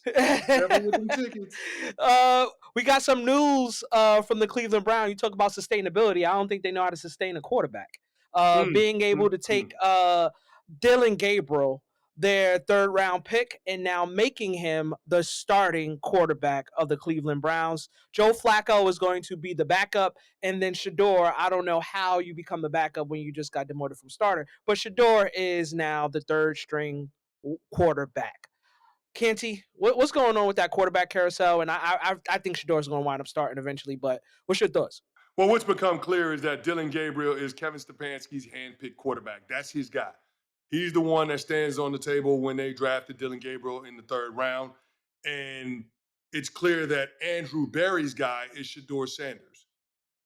Careful with them tickets. We got some news from the Cleveland Browns. You talk about sustainability. I don't think they know how to sustain a quarterback. Being able to take Dylan Gabriel, their third round pick, and now making him the starting quarterback of the Cleveland Browns. Joe Flacco is going to be the backup, and then Shadeur. I don't know how you become the backup when you just got demoted from starter, but Shadeur is now the third string quarterback. Canty, what's going on with that quarterback carousel? And I think Shadeur's going to wind up starting eventually. But what's your thoughts? Well, what's become clear is that Dylan Gabriel is Kevin Stefanski's handpicked quarterback. That's his guy. He's the one that stands on the table when they drafted Dylan Gabriel in the third round. And it's clear that Andrew Berry's guy is Shadeur Sanders.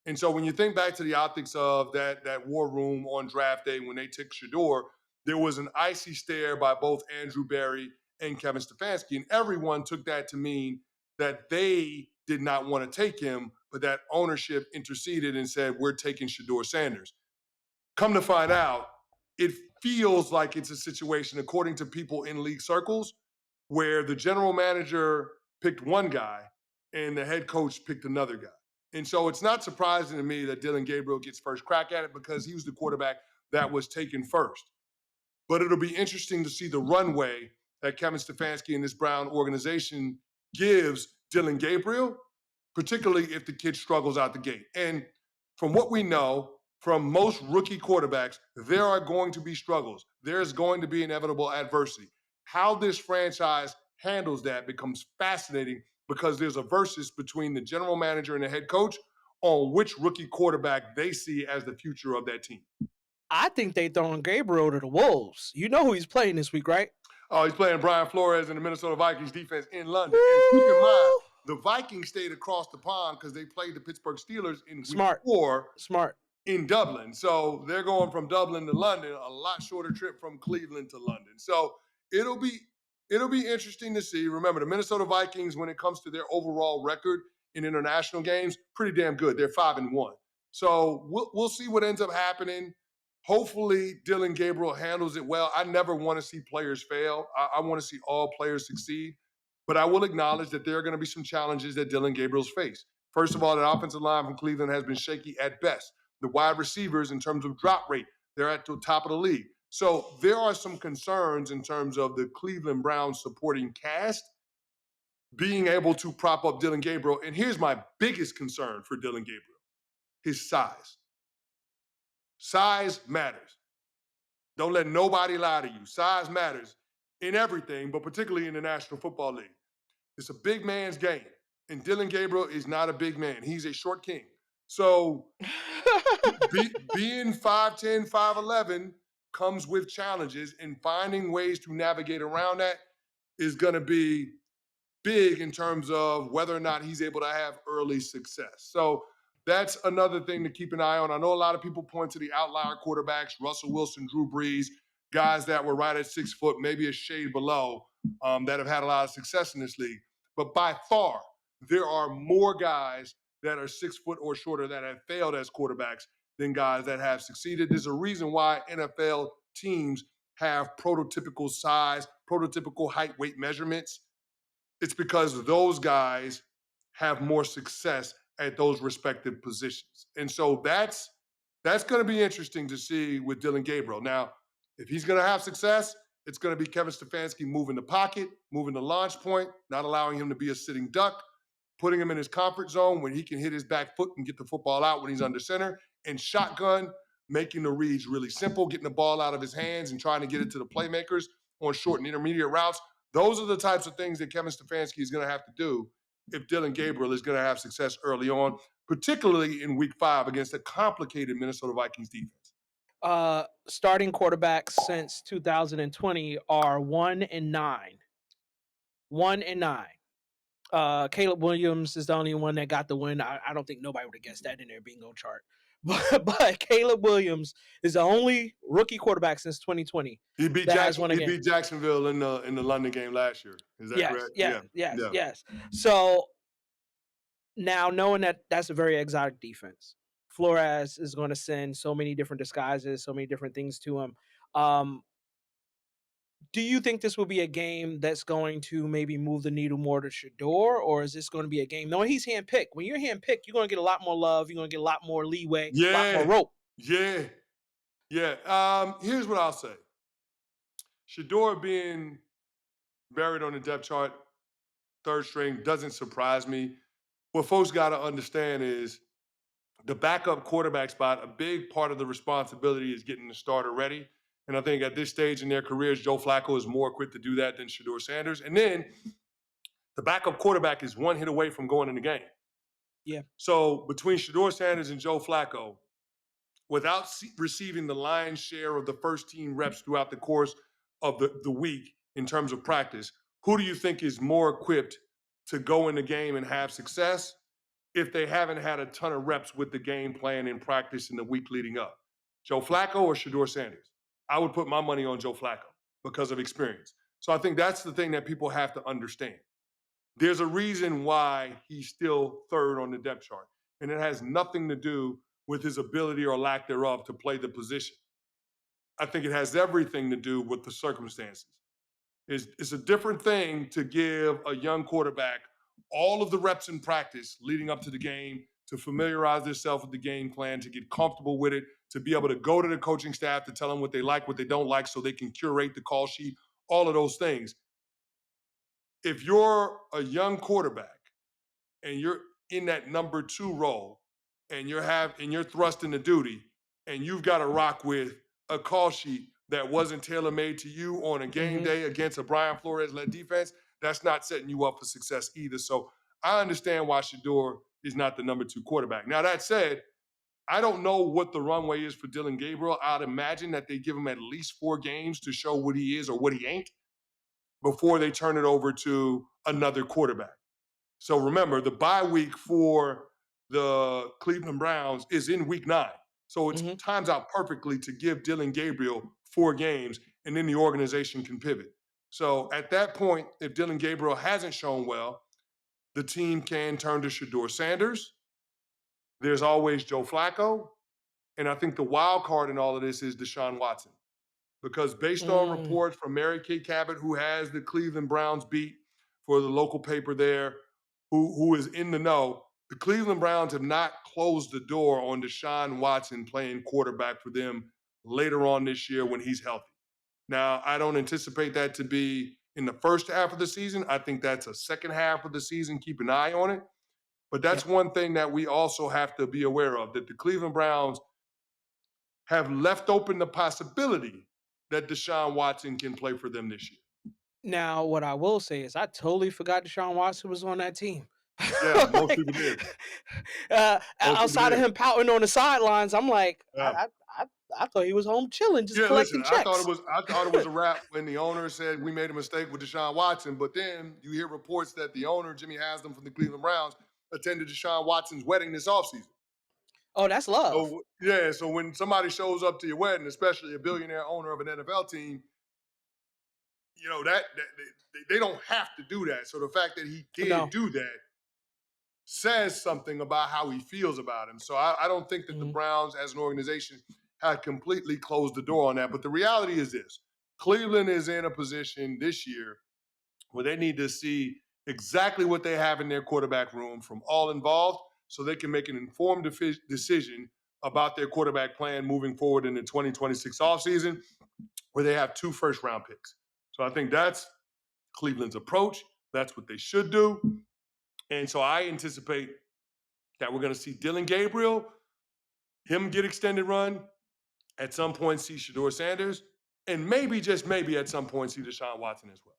And so when you think back to the optics of that war room on draft day when they took Shadeur, there was an icy stare by both Andrew Berry and Kevin Stefanski. And everyone took that to mean that they did not want to take him, but that ownership interceded and said, we're taking Shadeur Sanders. Come to find out, it feels like it's a situation, according to people in league circles, where the general manager picked one guy and the head coach picked another guy. And so it's not surprising to me that Dylan Gabriel gets first crack at it because he was the quarterback that was taken first. But it'll be interesting to see the runway that Kevin Stefanski and this Brown organization gives Dylan Gabriel, particularly if the kid struggles out the gate. And from what we know from most rookie quarterbacks, there are going to be struggles. There's going to be inevitable adversity. How this franchise handles that becomes fascinating because there's a versus between the general manager and the head coach on which rookie quarterback they see as the future of that team. I think they throwing Gabriel to the Wolves. You know who he's playing this week, right? Oh, he's playing Brian Flores in the Minnesota Vikings defense in London. Woo! And keep in mind, the Vikings stayed across the pond because they played the Pittsburgh Steelers in week 4 in Dublin. So they're going from Dublin to London, a lot shorter trip from Cleveland to London. So it'll be interesting to see. Remember, the Minnesota Vikings, when it comes to their overall record in international games, pretty damn good. They're 5-1. So we'll see what ends up happening. Hopefully, Dylan Gabriel handles it well. I never want to see players fail. I want to see all players succeed. But I will acknowledge that there are going to be some challenges that Dylan Gabriel's face. First of all, the offensive line from Cleveland has been shaky at best. The wide receivers, in terms of drop rate, they're at the top of the league. So there are some concerns in terms of the Cleveland Browns supporting cast being able to prop up Dylan Gabriel. And here's my biggest concern for Dylan Gabriel, his size. Size matters. Don't let nobody lie to you. Size matters in everything, but particularly in the National Football League. It's a big man's game, and Dylan Gabriel is not a big man. He's a short king. So being 5'10", 5'11", comes with challenges, and finding ways to navigate around that is going to be big in terms of whether or not he's able to have early success. So that's another thing to keep an eye on. I know a lot of people point to the outlier quarterbacks, Russell Wilson, Drew Brees, guys that were right at 6 foot, maybe a shade below, that have had a lot of success in this league. But by far, there are more guys that are 6 foot or shorter that have failed as quarterbacks than guys that have succeeded. There's a reason why NFL teams have prototypical size, prototypical height, weight measurements. It's because those guys have more success at those respective positions. And so that's going to be interesting to see with Dylan Gabriel. Now, if he's going to have success, it's going to be Kevin Stefanski moving the pocket, moving the launch point, not allowing him to be a sitting duck, putting him in his comfort zone when he can hit his back foot and get the football out when he's under center, and shotgun, making the reads really simple, getting the ball out of his hands and trying to get it to the playmakers on short and intermediate routes. Those are the types of things that Kevin Stefanski is going to have to do if Dylan Gabriel is going to have success early on, particularly in week 5 against a complicated Minnesota Vikings defense. Starting quarterbacks since 2020 are 1-9. 1-9. Caleb Williams is the only one that got the win. I don't think nobody would have guessed that in their bingo chart. But Caleb Williams is the only rookie quarterback since 2020. He beat Jacksonville in the London game last year. Is that correct? Yes. So now, knowing that that's a very exotic defense, Flores is going to send so many different disguises, so many different things to him. Do you think this will be a game that's going to maybe move the needle more to Shador, or is this going to be a game? Knowing he's handpicked, when you're handpicked, you're going to get a lot more love. You're going to get a lot more leeway, a lot more Yeah, rope. yeah, yeah. Here's what I'll say. Shador being buried on the depth chart, third string, doesn't surprise me. What folks got to understand is the backup quarterback spot, a big part of the responsibility is getting the starter ready. And I think at this stage in their careers, Joe Flacco is more equipped to do that than Shadeur Sanders. And then the backup quarterback is one hit away from going in the game. Yeah. So between Shadeur Sanders and Joe Flacco, without receiving the lion's share of the first team reps throughout the course of the week in terms of practice, who do you think is more equipped to go in the game and have success if they haven't had a ton of reps with the game plan in practice in the week leading up? Joe Flacco or Shadeur Sanders? I would put my money on Joe Flacco because of experience. So I think that's the thing that people have to understand. There's a reason why he's still third on the depth chart, and it has nothing to do with his ability or lack thereof to play the position. I think it has everything to do with the circumstances. It's a different thing to give a young quarterback all of the reps in practice leading up to the game, to familiarize themselves with the game plan, to get comfortable with it, to be able to go to the coaching staff to tell them what they like, what they don't like, so they can curate the call sheet, all of those things. If you're a young quarterback and you're in that number 2 role and you're thrust into duty and you've got to rock with a call sheet that wasn't tailor-made to you on a game Mm-hmm. day against a Brian Flores-led defense, that's not setting you up for success either. So I understand why Shador is not the number 2 quarterback. Now, that said, I don't know what the runway is for Dylan Gabriel. I'd imagine that they give him at least 4 games to show what he is or what he ain't before they turn it over to another quarterback. So remember, the bye week for the Cleveland Browns is in week 9. So it Mm-hmm. times out perfectly to give Dylan Gabriel 4 games, and then the organization can pivot. So at that point, if Dylan Gabriel hasn't shown well, the team can turn to Shadeur Sanders. There's always Joe Flacco. And I think the wild card in all of this is Deshaun Watson. Because based on Mm. reports from Mary Kay Cabot, who has the Cleveland Browns beat for the local paper there, who is in the know, the Cleveland Browns have not closed the door on Deshaun Watson playing quarterback for them later on this year when he's healthy. Now, I don't anticipate that to be in the first half of the season. I think that's a second half of the season. Keep an eye on it. But that's Yep. one thing that we also have to be aware of, that the Cleveland Browns have left open the possibility that Deshaun Watson can play for them this year. Now, what I will say is I totally forgot Deshaun Watson was on that team. Yeah, most Like, people did. Most people outside of did. him pouting on the sidelines, I'm like, Yeah. I thought he was home chilling, just Yeah, listen, collecting checks. I thought it was a wrap when the owner said we made a mistake with Deshaun Watson, but then you hear reports that the owner, Jimmy Haslam from the Cleveland Browns, attended Deshaun Watson's wedding this offseason. Oh, that's love. So yeah, so when somebody shows up to your wedding, especially a billionaire owner of an NFL team, you know that they don't have to do that. So the fact that he did No. do that says something about how he feels about him. So I don't think that the Mhm. Browns as an organization had completely closed the door on that. But the reality is this: Cleveland is in a position this year where they need to see exactly what they have in their quarterback room from all involved so they can make an informed decision about their quarterback plan moving forward in the 2026 offseason, where they have 2 first-round picks. So I think that's Cleveland's approach. That's what they should do. And so I anticipate that we're going to see Dylan Gabriel, him get extended run, at some point see Shadeur Sanders, and maybe, just maybe, at some point see Deshaun Watson as well.